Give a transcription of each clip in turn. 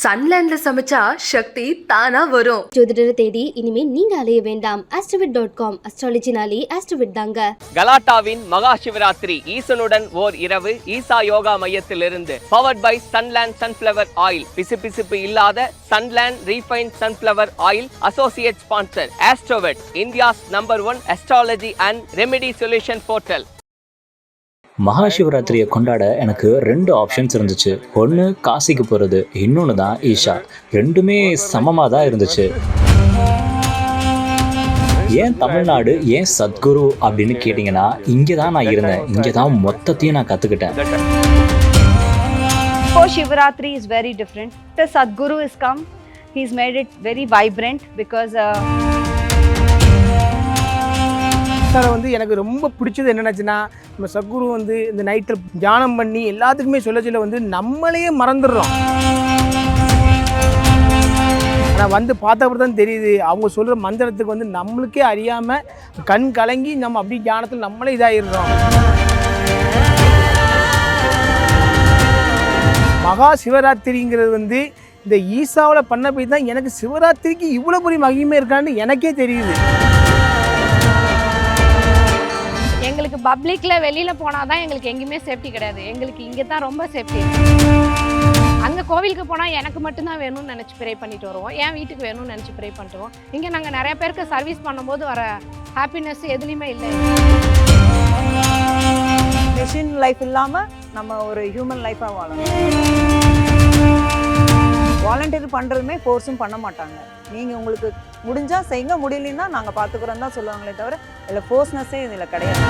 சன்லேண்ட்ல சமைச்சா சக்தி தானா வரும். ஜோதிடரை தேடி இனிமே நீங்க அலைய வேண்டாம். astrowit.com அஸ்ட்ராலஜினாலே astrowit தாங்க. கலாட்டாவின் மகா சிவராத்திரி ஈசனுடன் ஓர் இரவு ஈசா யோகா மையத்திலிருந்து powered by Sunland sunflower oil. பிசுபிசுப்பு இல்லாத Sunland refined sunflower oil. Associate sponsor AstroVed, India's number 1 astrology and remedy solution portal. மகா சிவராத்திரியை கொண்டாட எனக்கு 2 ஆப்ஷன்ஸ் இருந்துச்சு. ஒன்று காசிக்கு போகிறது, இன்னொன்று தான் ஈஷா. ரெண்டுமே சமமாக தான் இருந்துச்சு. ஏன் தமிழ்நாடு, ஏன் சத்குரு அப்படின்னு கேட்டிங்கன்னா, இங்கே தான் நான் இருந்தேன், இங்கே தான் மொத்தத்தையும் நான் கற்றுக்கிட்டேன். For Shivratri is very different. The Sadguru has come. He's made it very vibrant because வந்து எனக்கு ரொம்ப பிடிச்சது என்னென்னாச்சுன்னா, நம்ம சத்குரு வந்து இந்த நைட்டில் தியானம் பண்ணி எல்லாத்துக்குமே சொல்ல வந்து நம்மளையே மறந்துடுறோம். ஆனால் வந்து பார்த்தப்பறம் தான் தெரியுது, அவங்க சொல்கிற மந்திரத்துக்கு வந்து நம்மளுக்கே அறியாமல் கண் கலங்கி நம்ம அப்படி தியானத்தில் நம்மளே இதாகிடுறோம். மகா சிவராத்திரிங்கிறது வந்து இந்த ஈசாவில் பண்ண போய் தான் எனக்கு சிவராத்திரிக்கு இவ்வளோ பெரிய மகிமை இருக்கான்னு எனக்கே தெரியுது. எங்களுக்கு பப்ளிக்கில் வெளியில் போனால் தான் எங்களுக்கு எங்கேயுமே சேஃப்டி கிடையாது. எங்களுக்கு இங்கே தான் ரொம்ப சேஃப்டி. அங்கே கோவிலுக்கு போனால் எனக்கு மட்டும்தான் வேணும்னு நினச்சி ப்ரே பண்ணிட்டு வருவோம், என் வீட்டுக்கு வேணும்னு நினச்சி ப்ரே பண்ணிட்டு வருவோம். இங்கே நாங்கள் நிறைய பேருக்கு சர்வீஸ் பண்ணும்போது வர ஹாப்பினஸ் எதுலேயுமே இல்லை. மெஷின் லைஃப் இல்லாமல் நம்ம ஒரு ஹியூமன் லைஃபாக வாழணும். வாலண்டியர் பண்ணுறதுமே ஃபோர்ஸும் பண்ண மாட்டாங்க. நீங்கள் உங்களுக்கு முடிஞ்சால் செய்யுங்க, முடியலன்னா நாங்கள் பார்த்துக்குறோம் தான் சொல்லுவாங்களே தவிர இதில் ஃபோர்ஸ்னஸே இதில் கிடையாது.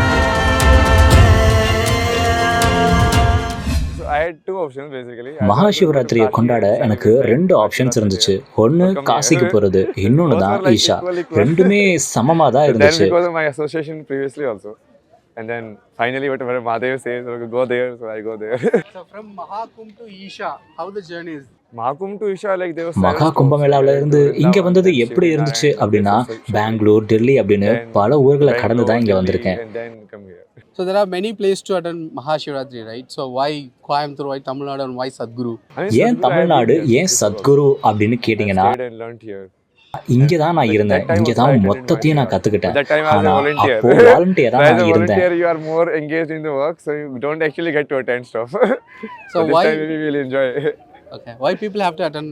மகா சிவராத்திரியை கொண்டாட எனக்கு 2 ஆப்ஷன்ஸ் இருந்துச்சு. ஒன்று காசிக்கு போகிறது, இன்னொன்று தான் ஈஷா. ரெண்டுமே சமமாக தான் இருந்துச்சு. And then finally whatever Mahadev says, go there, so I go there. So from Mahakumbh to Isha, how the journey is? Mahakumbh to Isha, like there was மகா கும்பமேளாவில் இருந்து இங்கே வந்தது எப்படி இருந்துச்சு அப்படின்னா, பெங்களூர், டெல்லி அப்படின்னு பல ஊர்களை கடந்து தான் இங்கே வந்திருக்கேன். So there are many places to attend Mahashivratri, right? So why Coimbatore, why Tamil Nadu and why Sadguru? ஏன் தமிழ்நாடு, ஏன் சத்குரு அப்படின்னு கேட்டிங்கன்னா, இங்கே தான் நான் இருந்தேன், இங்கே தான் மொத்தத்தையும் நான் கற்றுக்கிட்டேன். ஆனால் அப்போ வாலண்டியராக நான் இருந்தேன். You are more engaged in the work, so you don't actually get to attend stuff. So why we will enjoy. Okay, why people have to attend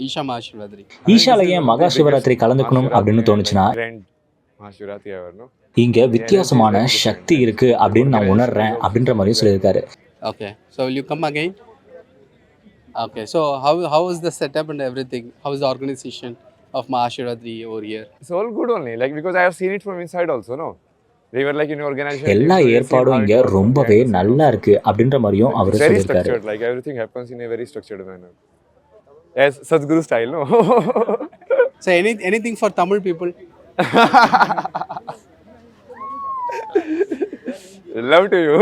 Isha Mahashivratri? ஈஷால ஏன் மகா சிவராத்திரி கலந்துக்கணும் அப்படின்னு தோணுச்சுன்னா, இங்க வித்தியாசமான சக்தி இருக்கு அப்படின்னு நான் உணர்றேன் அப்படின்ற மாதிரியும் சொல்லியிருக்காரு. Okay, so will you come again? Okay, so how is the setup and everything? How is the organization of Mahashivratri over here? It's all good only, like because I have seen it from inside also, no? They were like in organization. எல்லா ஏற்பாடும் இங்க ரொம்பவே நல்லா இருக்கு அப்படின்ற மாதிரியும் அவர் சொல்லியிருக்காரு. Like everything happens in a very structured manner. As Sadguru style, no? So anything for Tamil people? Love to you.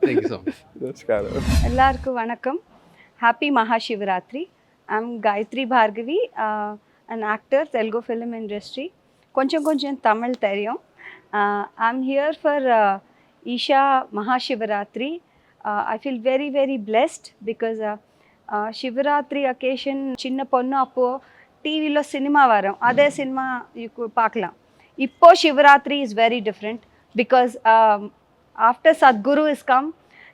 Thank you so much. எல்லாருக்கும் வணக்கம். Happy Mahashivratri. I'm Gayatri Bhargavi, an actor, Telugu film industry. கொஞ்சம் தமிழ் தெரியும். I'm here for Isha Mahashivratri. I feel very very blessed because Shivratri occasion சின்ன பொண்ணு அப்போ டிவியில் cinema வரும், அதே சினிமா பார்க்கலாம். இப்போ Shivratri is very different because after Sadguru has come,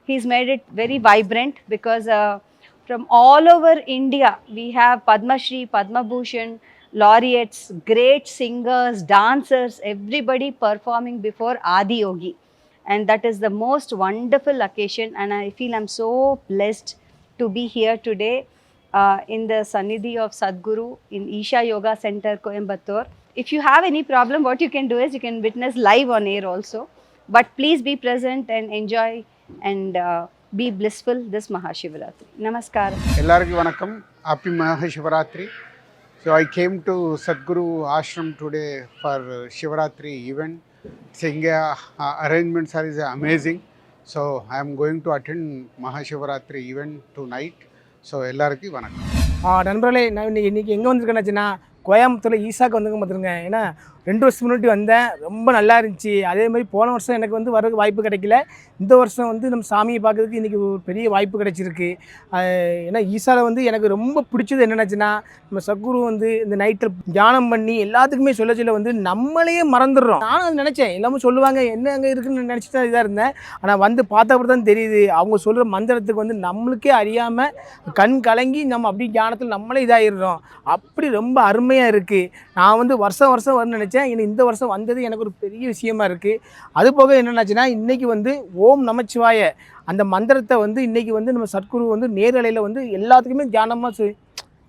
he's made it very vibrant because from all over India we have Padma Shri, Padma Bhushan, laureates, great singers, dancers, everybody performing before Adi Yogi, and that is the most wonderful occasion, and I feel I'm so blessed to be here today in the Sannidhi of Sadguru in Isha Yoga Center, Coimbatore. If you have any problem, what you can do is you can witness live on air also, but please be present and enjoy and be blissful this Mahashivratri. Namaskaram. Ellarku vanakkam. Happy Mahashivratri. So I came to Sadguru Ashram today for Shivratri event. Singa arrangements are amazing. So I am going to attend Mahashivratri event tonight. So ellarku vanakkam. நண்பர்களே, நான் இன்னைக்கு எங்கே வந்திருக்கேன்னாச்சுன்னா, கோயம்புத்தூரில் ஈசாக்கு வந்துங்க பார்த்துருங்க. ஏன்னா 2 வருஷத்துக்கு முன்னாடி வந்தேன், ரொம்ப நல்லா இருந்துச்சு. அதே மாதிரி போன வருஷம் எனக்கு வந்து வரதுக்கு வாய்ப்பு கிடைக்கல. இந்த வருஷம் வந்து நம்ம சாமியை பார்க்கறதுக்கு இன்றைக்கி ஒரு பெரிய வாய்ப்பு கிடைச்சிருக்கு. ஏன்னா ஈசாவில் வந்து எனக்கு ரொம்ப பிடிச்சது என்னென்னாச்சுன்னா, நம்ம சத்குரு வந்து இந்த நைட்டில் தியானம் பண்ணி எல்லாத்துக்குமே சொல்ல வந்து நம்மளையே மறந்துடுறோம். நானும் அது நினச்சேன், எல்லாமே சொல்லுவாங்க என்ன அங்கே இருக்குன்னு நினச்சிட்டு தான் இதாக இருந்தேன். ஆனால் வந்து பார்த்தப்பறம் தான் தெரியுது, அவங்க சொல்கிற மந்திரத்துக்கு வந்து நம்மளுக்கே அறியாமல் கண் கலங்கி நம்ம அப்படி தியானத்தில் நம்மளே இதாகிடுறோம். அப்படி ரொம்ப அருமையாக இருக்குது. நான் வந்து வருஷம் வரணும்னு நினச்சேன். எனக்கு இந்த வருஷம் வந்தது எனக்கு ஒரு பெரிய விஷயமா இருக்குது. அது போக என்னென்னாச்சுன்னா, இன்றைக்கி வந்து ஓம் நமச்சிவாய அந்த மந்திரத்தை வந்து இன்றைக்கி வந்து நம்ம சத்குரு வந்து நேரலையில் வந்து எல்லாத்துக்குமே தியானமாக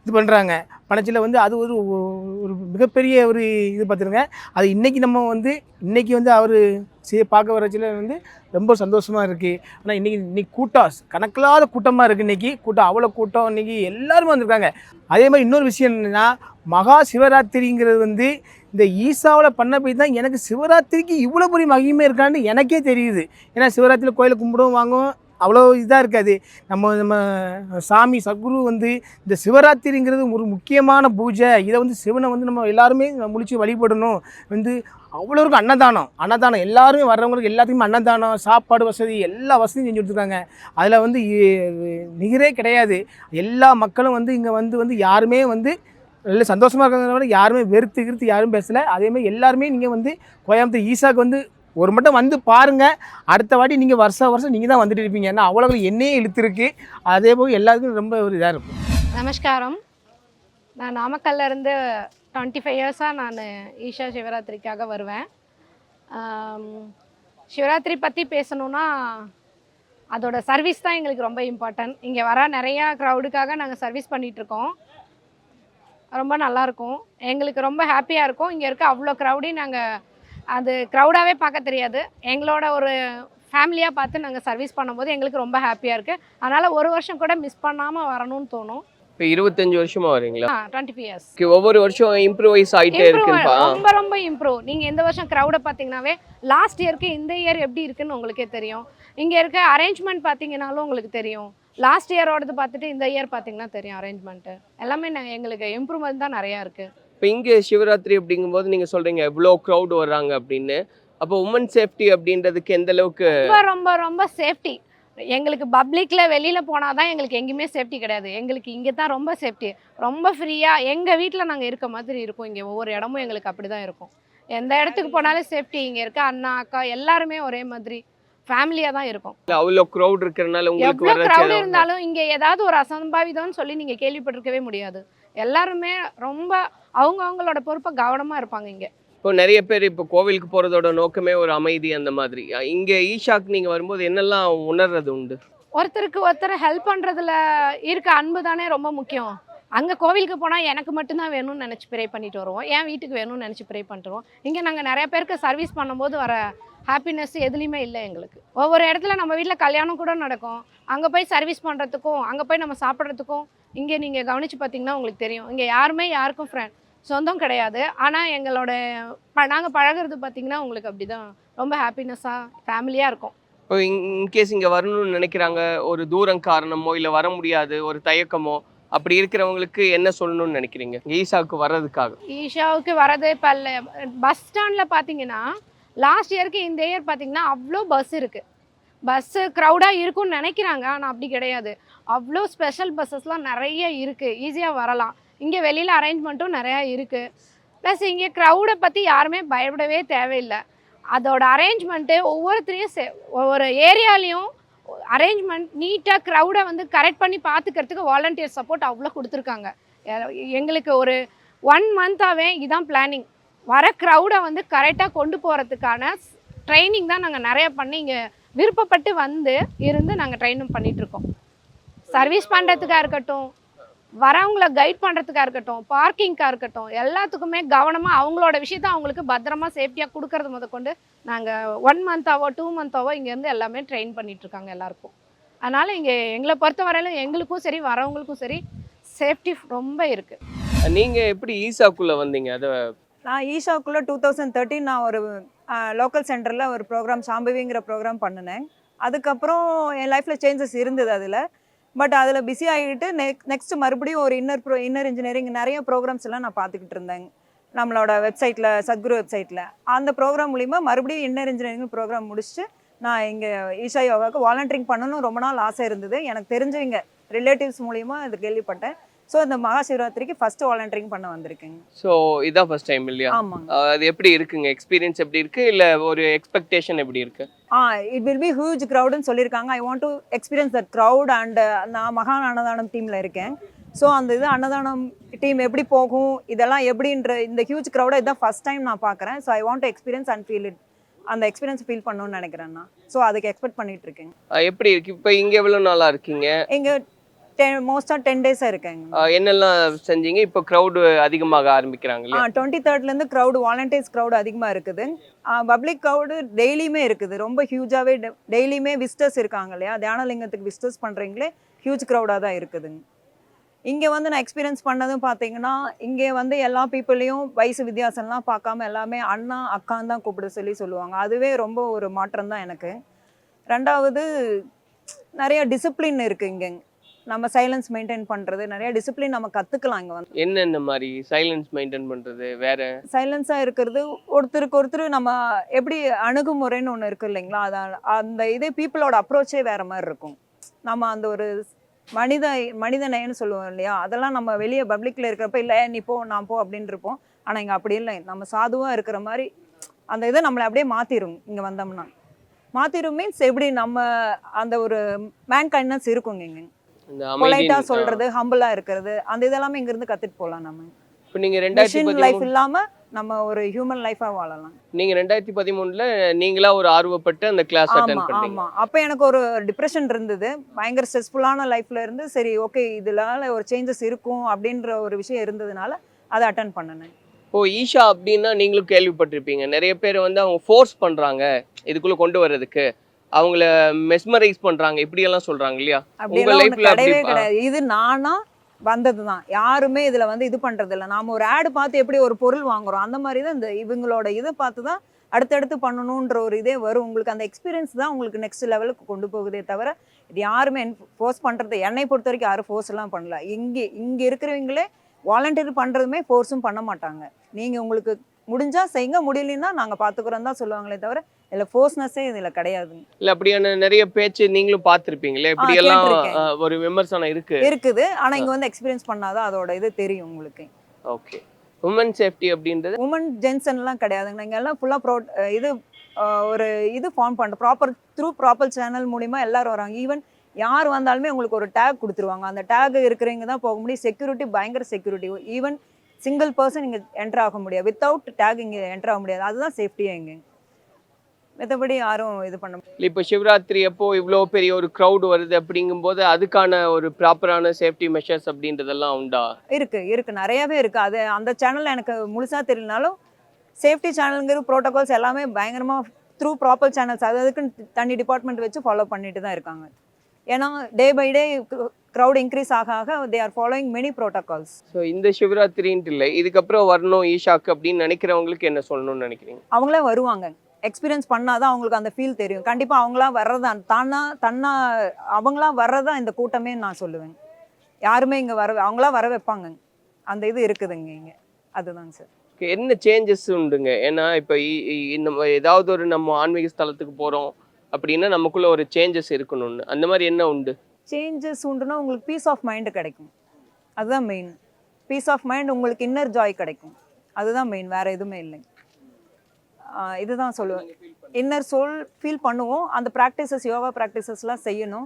இது பண்ணுறாங்க. பணச்சில் வந்து அது ஒரு ஒரு மிகப்பெரிய ஒரு இது பார்த்துருங்க. அது இன்றைக்கி நம்ம வந்து இன்றைக்கி வந்து அவர் பார்க்க வரச்சில் வந்து ரொம்ப சந்தோஷமாக இருக்குது. ஆனால் இன்றைக்கி கூட்டம் கணக்கில்லாத கூட்டமாக இருக்குது. இன்றைக்கி கூட்டம் அவ்வளோ கூட்டம், இன்றைக்கி எல்லாருமே வந்திருக்காங்க. அதே மாதிரி இன்னொரு விஷயம் என்னென்னா, மகா சிவராத்திரிங்கிறது வந்து இந்த ஈசாவில் பண்ண போய் தான் எனக்கு சிவராத்திரிக்கு இவ்வளோ பெரிய மகிமை இருக்கான்னு எனக்கே தெரியுது. ஏன்னா சிவராத்திரியில் கோயிலை கும்பிடுவோம் வாங்குவோம், அவ்வளோ இதாக இருக்காது. நம்ம சாமி சத்குரு வந்து இந்த சிவராத்திரிங்கிறது ஒரு முக்கியமான பூஜை. இதை வந்து சிவனை வந்து நம்ம எல்லாருமே முழிச்சு வழிபடணும். வந்து அவ்வளோ இருக்கும். அன்னதானம் எல்லாருமே வர்றவங்களுக்கு எல்லாத்துக்குமே அன்னதானம், சாப்பாடு வசதி எல்லா வசதியும் செஞ்சு கொடுத்துருக்காங்க. அதில் வந்து நிகரே கிடையாது. எல்லா மக்களும் வந்து இங்கே வந்து யாருமே வந்து நல்ல சந்தோஷமாக இருக்கிறத விட யாருமே வெறுத்து யாரும் பேசலை. அதேமாதிரி எல்லாருமே நீங்கள் வந்து கோயம்புத்தூர் ஈசாக்கு வந்து ஒரு மட்டும் வந்து பாருங்கள். அடுத்த வாட்டி நீங்கள் வருஷம் நீங்கள் தான் வந்துட்டு இருப்பீங்க. ஏன்னா அவ்வளோ என்னையே இழுத்துருக்கு. அதே போல் எல்லாருக்கும் ரொம்ப ஒரு இதாக இருக்கும். நமஸ்காரம். நான் நாமக்கல்ல இருந்து 25 இயர்ஸாக நான் ஈஷா சிவராத்திரிக்காக வருவேன். சிவராத்திரி பற்றி பேசணுன்னா அதோட சர்வீஸ் தான் எங்களுக்கு ரொம்ப இம்பார்ட்டன்ட். இங்கே வர நிறையா க்ரௌடுக்காக நாங்கள் சர்வீஸ் பண்ணிகிட்ருக்கோம். ரொம்ப நல்லாயிருக்கும், எங்களுக்கு ரொம்ப ஹாப்பியாக இருக்கும். இங்கே இருக்க அவ்வளோ க்ரௌடையும் நாங்கள் அது க்ரௌடாகவே பார்க்க தெரியாது. எங்களோட ஒரு ஃபேமிலியாக பார்த்து நாங்கள் சர்வீஸ் பண்ணும்போது எங்களுக்கு ரொம்ப ஹாப்பியாக இருக்குது. அதனால் ஒரு வருஷம் கூட மிஸ் பண்ணாமல் வரணும்னு தோணும். இப்போ 25 வருஷமா வரீங்களா? 25 இயர்ஸ். ஒவ்வொரு வருஷம் இம்ப்ரூவைஸ் ஆகிட்டே இருக்குப்பா. ரொம்ப இம்ப்ரூவ். நீங்கள் இந்த வருஷம் க்ரௌடை பார்த்தீங்கன்னாவே லாஸ்ட் இயருக்கு இந்த இயர் எப்படி இருக்குன்னு உங்களுக்கே தெரியும். இங்கே இருக்க அரேஞ்ச்மெண்ட் பார்த்தீங்கன்னாலும் உங்களுக்கு தெரியும். லாஸ்ட் இயரோடது பார்த்துட்டு இந்த இயர் பார்த்தீங்கன்னா தெரியும். அரேஞ்ச்மெண்ட்டு எல்லாமே எங்களுக்கு இம்ப்ரூவ்மெண்ட் தான் நிறையா இருக்குது. இப்போ இங்கே சிவராத்திரி அப்படிங்கும்போது நீங்கள் சொல்கிறீங்க இவ்வளோ க்ரௌட் வர்றாங்க அப்படின்னு. அப்போ உமன் சேஃப்டி அப்படின்றதுக்கு எந்த அளவுக்கு? ரொம்ப சேஃப்டி. எங்களுக்கு பப்ளிக்கில் வெளியில் போனால் தான் எங்களுக்கு எங்கேயுமே சேஃப்டி கிடையாது. எங்களுக்கு இங்கே தான் ரொம்ப சேஃப்டி. ரொம்ப ஃப்ரீயாக எங்கள் வீட்டில் நாங்கள் இருக்க மாதிரி இருக்கும். இங்கே ஒவ்வொரு இடமும் எங்களுக்கு அப்படி தான் இருக்கும். எந்த இடத்துக்கு போனாலும் சேஃப்டி. இங்கே இருக்க அண்ணா அக்கா எல்லாருமே ஒரே மாதிரி ஃபேமிலியாக தான் இருக்கும். அவ்வளோ க்ரௌட் இருக்கிறனால உங்களுக்கு எவ்வளோ க்ரௌட் இருந்தாலும் இங்கே ஏதாவது ஒரு அசம்பாவிதம்னு சொல்லி நீங்கள் கேள்விப்பட்டிருக்கவே முடியாது. எல்லாருமே ரொம்ப அவங்களோட பொறுப்பை கவனமாக இருப்பாங்க இங்கே. இப்போ நிறைய பேர் இப்போ கோவிலுக்கு போகிறதோட நோக்கமே ஒரு அமைதி அந்த மாதிரி. இங்கே ஈஷாக்கு நீங்கள் வரும்போது என்னெல்லாம் உணர்றது உண்டு? ஒருத்தருக்கு ஒருத்தர் ஹெல்ப் பண்ணுறதுல இருக்க அன்பு தானே ரொம்ப முக்கியம். அங்கே கோவிலுக்கு போனால் எனக்கு மட்டும்தான் வேணும்னு நினச்சி ப்ரே பண்ணிட்டு வருவோம், என் வீட்டுக்கு வேணும்னு நினச்சி ப்ரே பண்ணிட்டு வருவோம். இங்கே நாங்கள் நிறைய பேருக்கு சர்வீஸ் பண்ணும்போது வர ஹாப்பினஸ் எதுலேயுமே இல்லை எங்களுக்கு. ஒவ்வொரு இடத்துல நம்ம வீட்டில் கல்யாணம் கூட நடக்கும், அங்கே போய் சர்வீஸ் பண்ணுறதுக்கும் அங்கே போய் நம்ம சாப்பிட்றதுக்கும் இங்கே நீங்கள் கவனித்து பார்த்தீங்கன்னா உங்களுக்கு தெரியும். இங்கே யாருமே யாருக்கும் சொந்தம் கிடையாது. ஆனால் எங்களோட நாங்கள் பழகிறது பார்த்திங்கன்னா உங்களுக்கு அப்படி தான் ரொம்ப ஹாப்பினஸ்ஸாக ஃபேமிலியாக இருக்கும். இப்போ இன்கேஸ் இங்கே வரணும்னு நினைக்கிறாங்க, ஒரு தூரம் காரணமோ இல்லை வர முடியாது ஒரு தயக்கமோ, அப்படி இருக்கிறவங்களுக்கு என்ன சொல்லணும்னு நினைக்கிறீங்க ஈஷாவுக்கு வர்றதுக்காக? ஈஷாவுக்கு வர்றது இப்போ பஸ் ஸ்டாண்டில் பார்த்தீங்கன்னா லாஸ்ட் இயருக்கு இந்த இயர் பார்த்தீங்கன்னா அவ்வளோ பஸ் இருக்குது. பஸ்ஸு க்ரௌடாக இருக்கும்னு நினைக்கிறாங்க, ஆனால் அப்படி கிடையாது. அவ்வளோ ஸ்பெஷல் பஸ்ஸஸ்லாம் நிறைய இருக்குது, ஈஸியாக வரலாம். இங்கே வெளியில் அரேஞ்ச்மெண்ட்டும் நிறையா இருக்குது. ப்ளஸ் இங்கே க்ரௌடை பற்றி யாருமே பயப்படவே தேவையில்லை. அதோட அரேஞ்ச்மெண்ட்டு ஒவ்வொருத்தரையும் ஒவ்வொரு ஏரியாலையும் அரேஞ்ச்மெண்ட் நீட்டாக க்ரௌடை வந்து கரெக்ட் பண்ணி பார்த்துக்கிறதுக்கு வாலண்டியர் சப்போர்ட் அவ்வளோ கொடுத்துருக்காங்க. எங்களுக்கு ஒரு 1 மந்த்தாகவே இதுதான் பிளானிங். வர க்ரௌடை வந்து கரெக்டாக கொண்டு போகிறதுக்கான ட்ரைனிங் தான் நாங்கள் நிறையா பண்ணி இங்கே விருப்பப்பட்டு இருந்து நாங்கள் ட்ரைனிங் பண்ணிகிட்ருக்கோம். சர்வீஸ் பண்ணுறதுக்காக இருக்கட்டும், வரவங்கள கைட் பண்ணுறதுக்காக இருக்கட்டும், பார்க்கிங்காக இருக்கட்டும், எல்லாத்துக்குமே கவனமாக அவங்களோட விஷயத்த அவங்களுக்கு பத்திரமா சேஃப்டியாக கொடுக்கறது முதற்கொண்டு நாங்கள் 1 மந்த்தாவோ 2 மந்த்தாவோ இங்கேருந்து எல்லாமே ட்ரெயின் பண்ணிகிட்ருக்காங்க எல்லாருக்கும். அதனால் இங்கே எங்களை பொறுத்த வரையிலும் எங்களுக்கும் சரி வரவங்களுக்கும் சரி சேஃப்டி ரொம்ப இருக்குது. நீங்கள் எப்படி ஈஷாக்குள்ளே வந்தீங்க? அதை நான் ஈஷாவுக்குள்ளே 2013 நான் ஒரு லோக்கல் சென்டரில் ஒரு ப்ரோக்ராம் சாம்பவிங்கிற ப்ரோக்ராம் பண்ணினேன். அதுக்கப்புறம் என் லைஃப்பில் சேஞ்சஸ் இருந்தது. அதில் பட் அதில் பிஸி ஆகிட்டு நெக்ஸ்ட் மறுபடியும் ஒரு இன்னர் இன்ஜினியரிங் நிறைய ப்ரோக்ராம்ஸ் எல்லாம் நான் பார்த்துக்கிட்டு இருந்தேங்க நம்மளோட வெப்சைட்டில் சத்குரு வெப்சைட்டில். அந்த ப்ரோக்ராம் மூலிமா மறுபடியும் இன்னர் இன்ஜினியரிங் ப்ரோக்ராம் முடிச்சுட்டு நான் இங்கே ஈஷா யோகாவுக்கு வாலண்டியரிங் பண்ணணும் ரொம்ப நாள் ஆசை இருந்தது. எனக்கு தெரிஞ்சவங்க ரிலேட்டிவ்ஸ் மூலிமா இது கேள்விப்பட்டேன். ஸோ இந்த மகா சிவராத்திரிக்கு ஃபஸ்ட்டு வாலண்டியரிங் பண்ண வந்திருக்கேங்க. ஸோ இதான் ஃபர்ஸ்ட் டைம் இல்லையா? ஆமாங்க. அது எப்படி இருக்குங்க, எக்ஸ்பீரியன்ஸ் எப்படி இருக்கு, இல்லை ஒரு எக்ஸ்பெக்டேஷன் எப்படி இருக்கு? இட் வில் பி ஹியூஜ் க்ரௌடுன்னு சொல்லியிருக்காங்க. I want to experience that crowd. And நான் மகா அன்னதானம் டீமில் இருக்கேன். ஸோ அந்த இது அன்னதானம் டீம் எப்படி போகும் இதெல்லாம் எப்படின்ற இந்த ஹியூஜ் க்ரௌடை இதுதான் ஃபஸ்ட் டைம் நான் பார்க்குறேன். So I want to experience and feel it. அந்த எக்ஸ்பீரியன்ஸ் ஃபீல் பண்ணணும்னு நினைக்கிறேன் நான். ஸோ அதுக்கு எக்ஸ்பெக்ட் பண்ணிட்டு இருக்கேன். எப்படி இருக்கு இப்போ? இங்கே எவ்வளோ நாளாக இருக்கீங்க? இங்கே மோஸ்ட்டாக 10 டேஸாக இருக்கேங்க. என்னெல்லாம் செஞ்சீங்க? இப்போ க்ரௌடு அதிகமாக ஆரம்பிக்கிறாங்க இல்லையா? 23rd க்ரௌடு வாலண்டியர்ஸ் க்ரௌடு அதிகமாக இருக்குது. பப்ளிக் க்ரௌடு டெய்லியுமே இருக்குது. ரொம்ப ஹியூஜாகவே டெய்லியுமே விசிட்டர்ஸ் இருக்காங்க இல்லையா? தியானலிங்கத்துக்கு விசிட்டர்ஸ் பண்ணுறீங்களே ஹியூஜ் க்ரௌடாக தான் இருக்குதுங்க. இங்கே வந்து நான் எக்ஸ்பீரியன்ஸ் பண்ணதும் பார்த்தீங்கன்னா இங்கே வந்து எல்லா பீப்புளையும் வயசு வித்தியாசம்லாம் பார்க்காம எல்லாமே அண்ணா அக்கான்னு தான் கூப்பிட சொல்லுவாங்க. அதுவே ரொம்ப ஒரு மாற்றம் தான் எனக்கு. ரெண்டாவது நிறைய டிசிப்ளின் இருக்குது இங்கே. நம்ம சைலன்ஸ் மெயின்டைன் பண்ணுறது நிறைய டிசிப்ளின் நம்ம கற்றுக்கலாம் இங்கே வந்து. என்னென்ன மாதிரி சைலன்ஸ் மெயின்டைன் பண்ணுறது? வேற சைலன்ஸாக இருக்கிறது ஒருத்தருக்கு ஒருத்தர் நம்ம எப்படி அணுகுமுறைன்னு ஒன்று இருக்குது இல்லைங்களா? அந்த இதே பீப்புளோட அப்ரோச்சே வேறு மாதிரி இருக்கும். நம்ம அந்த ஒரு மனிதநேயன்னு சொல்லுவோம் இல்லையா? அதெல்லாம் நம்ம வெளியே பப்ளிக்கில் இருக்கிறப்ப இல்லை நீ போ நான் போ அப்படின்னு இருப்போம். ஆனால் இங்கே அப்படி இல்லை. நம்ம சாதுவாக இருக்கிற மாதிரி அந்த இதை நம்மளை அப்படியே மாற்றிடும். இங்கே வந்தோம்னா மாற்றிடும் மீன்ஸ் எப்படி நம்ம அந்த ஒரு மேன்கைண்ட்னஸ் இருக்குங்க. இங்கே பொலைட்டாக சொல்கிறது, ஹம்பிளாக இருக்கிறது, அந்த இதெல்லாமே இங்கேருந்து கற்றுட்டு போகலாம். நம்ம இப்போ நீங்கள் லைஃப் இல்லாமல் நம்ம ஒரு ஹியூமன் லைஃபாக வாழலாம். நீங்கள் 2013 நீங்களா ஒரு ஆர்வப்பட்டு அந்த கிளாஸ் அட்டெண்ட் பண்ணீங்க? ஆமாம். அப்போ எனக்கு ஒரு டிப்ரெஷன் இருந்தது. பயங்கர ஸ்ட்ரெஸ்ஃபுல்லான லைஃப்பில் இருந்து சரி ஓகே இதனால ஒரு சேஞ்சஸ் இருக்கும் அப்படின்ற ஒரு விஷயம் இருந்ததுனால அதை அட்டென்ட் பண்ணினேன். ஓ, ஈஷா அப்படின்னா நீங்களும் கேள்விப்பட்டிருப்பீங்க. நிறைய பேர் வந்து அவங்க ஃபோர்ஸ் பண்ணுறாங்க இதுக்குள்ளே கொண்டு வர்றதுக்கு, அவங்கள மெஸ்மரைஸ் பண்ணுறாங்க, இப்படியெல்லாம் சொல்கிறாங்க இல்லையா? அப்படியெல்லாம் ஒன்று கிடையவே கிடையாது. இது நானா வந்தது தான். யாருமே இதில் வந்து இது பண்ணுறது இல்லை. நாம் ஒரு ஆடு பார்த்து எப்படி ஒரு பொருள் வாங்குகிறோம் அந்த மாதிரி தான் இந்த இவங்களோட இதை பார்த்து தான் அடுத்தடுத்து பண்ணணுன்ற ஒரு இதே வரும். உங்களுக்கு அந்த எக்ஸ்பீரியன்ஸ் தான் உங்களுக்கு நெக்ஸ்ட் லெவலுக்கு கொண்டு போகுதே தவிர இது யாருமே ஃபோர்ஸ் பண்ணுறது என்னை பொறுத்த வரைக்கும் யாரும் ஃபோர்ஸ் எல்லாம் பண்ணல. இங்கே இருக்கிறவங்களே வாலண்டியர் பண்ணுறதுமே ஃபோர்ஸும் பண்ண மாட்டாங்க. நீங்கள் உங்களுக்கு முடிஞ்சால் செய்யுங்க, முடியலன்னா நாங்கள் பார்த்துக்குறோம் தான் சொல்லுவாங்களே தவிர இல்லை ஃபோர்ஸ்னஸே இதில் கிடையாதுங்க. இல்லை அப்படியான நிறைய பேச்சு நீங்களும் பார்த்துருப்பீங்களே, இப்படியெல்லாம் ஒரு விமர்சனம் இருக்குது. ஆனால் இங்கே வந்து எக்ஸ்பீரியன்ஸ் பண்ணாதான் அதோட இது தெரியும் உங்களுக்கு. ஓகே. உமன் சேஃப்டி அப்படின்றது உமன் ஜென்சன்லாம் கிடையாதுங்க. நாங்கள் எல்லாம் ஃபுல்லாக இது ஒரு இது ஃபார்ம் பண்ணுறோம். ப்ராப்பர் சேனல் மூலிமா எல்லோரும் வராங்க. ஈவன் யார் வந்தாலுமே உங்களுக்கு ஒரு டேக் கொடுத்துருவாங்க. அந்த டேக் இருக்கிறவங்க தான் போக முடியும். செக்யூரிட்டி பயங்கர செக்யூரிட்டி. ஈவன் சிங்கிள் பர்சன் இங்கே என்டர் ஆக முடியாது. வித்தவுட் டேக் இங்கே என்டர் ஆக முடியாது. அதுதான் சேஃப்டியாக இங்கே. மற்றபடி யாரும் இது பண்ண முடியாது. இப்போ சிவராத்திரி அப்போ இவ்வளோ பெரிய ஒரு க்ரௌடு வருது அப்படிங்கும்போது அதுக்கான ஒரு ப்ராப்பரான சேஃப்டி மெஷர்ஸ் அப்படின்றதெல்லாம் உண்டா? இருக்குது நிறையாவே இருக்குது. அது அந்த சேனலில் எனக்கு முழுசாக தெரியலனாலும் சேஃப்டி சேனலுங்கிற ப்ரோட்டோகால்ஸ் எல்லாமே பயங்கரமாக ப்ராப்பர் சேனல்ஸ் அதுக்குன்னு தனி டிபார்ட்மெண்ட் வச்சு ஃபாலோ பண்ணிட்டு தான் இருக்காங்க. ஏன்னா day by day crowd increase ஆக they are following many protocols. So இந்த சிவராத்திரின்ட்டு இல்லை, இதுக்கப்புறம் வரணும் ஈஷாக்கு அப்படின்னு நினைக்கிறவங்களுக்கு என்ன சொல்லணும்னு நினைக்கிறீங்க? அவங்களே வருவாங்க. எக்ஸ்பீரியன்ஸ் பண்ணாதான் அவங்களுக்கு அந்த ஃபீல் தெரியும். கண்டிப்பாக அவங்களாம் வர்றதான் அவங்களாம் வர்றதான் இந்த கூட்டமே நான் சொல்லுவேன். யாருமே இங்கே அவங்களாம் வர வைப்பாங்க. அந்த இது இருக்குதுங்க இங்கே. அதுதாங்க சார். என்ன சேஞ்சஸ் உண்டுங்க? ஏன்னா இப்போ இந்த ஏதாவது ஒரு நம்ம ஆன்மீக ஸ்தலத்துக்கு போகிறோம் அப்படின்னா நமக்குள்ள ஒரு சேஞ்சஸ் இருக்கணும்னு, அந்த மாதிரி என்ன உண்டு? சேஞ்சஸ் உண்டுன்னா உங்களுக்கு பீஸ் ஆஃப் மைண்டு கிடைக்கும். அதுதான் மெயின். பீஸ் ஆஃப் மைண்ட் உங்களுக்கு இன்னர் ஜாய் கிடைக்கும். அதுதான் மெயின். வேறு எதுவுமே இல்லைங்க. இதுதான் சொல்லுவேன். இன்னர் சோல் ஃபீல் பண்ணுவோம். அந்த ப்ராக்டிசஸ் யோகா ப்ராக்டிசஸ்லாம் செய்யணும்.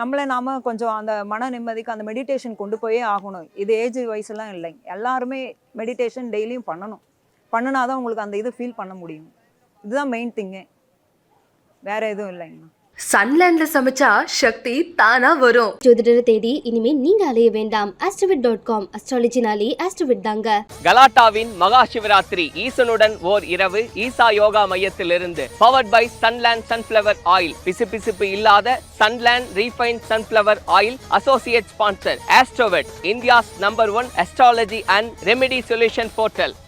நம்மளை நாம் கொஞ்சம் அந்த மன நிம்மதிக்கு அந்த மெடிடேஷன் கொண்டு போயே ஆகணும். இது ஏஜ் வயசுலாம் இல்லை. எல்லாருமே மெடிடேஷன் டெய்லியும் பண்ணணும். பண்ணினா தான் உங்களுக்கு அந்த இது ஃபீல் பண்ண முடியும். இதுதான் மெயின் திங்கு. வேற எதுவும் இல்லைங்கண்ணா. சன்லேண்ட்ல சமைச்சா சக்தி தானா வரும். ஜோதிடரை தேடி இனிமே நீங்க அலைய வேண்டாம். astrowit.com அஸ்ட்ராலஜினாலே astrowit தாங்க. கலாட்டாவின் மகா சிவராத்திரி ஈசனுடன் ஓர் இரவு ஈசா யோகா மையத்திலிருந்து powered by Sunland sunflower oil. பிசுபிசுப்பு இல்லாத Sunland refined sunflower oil. Associate sponsor AstroVed, India's number 1 astrology and remedy solution portal.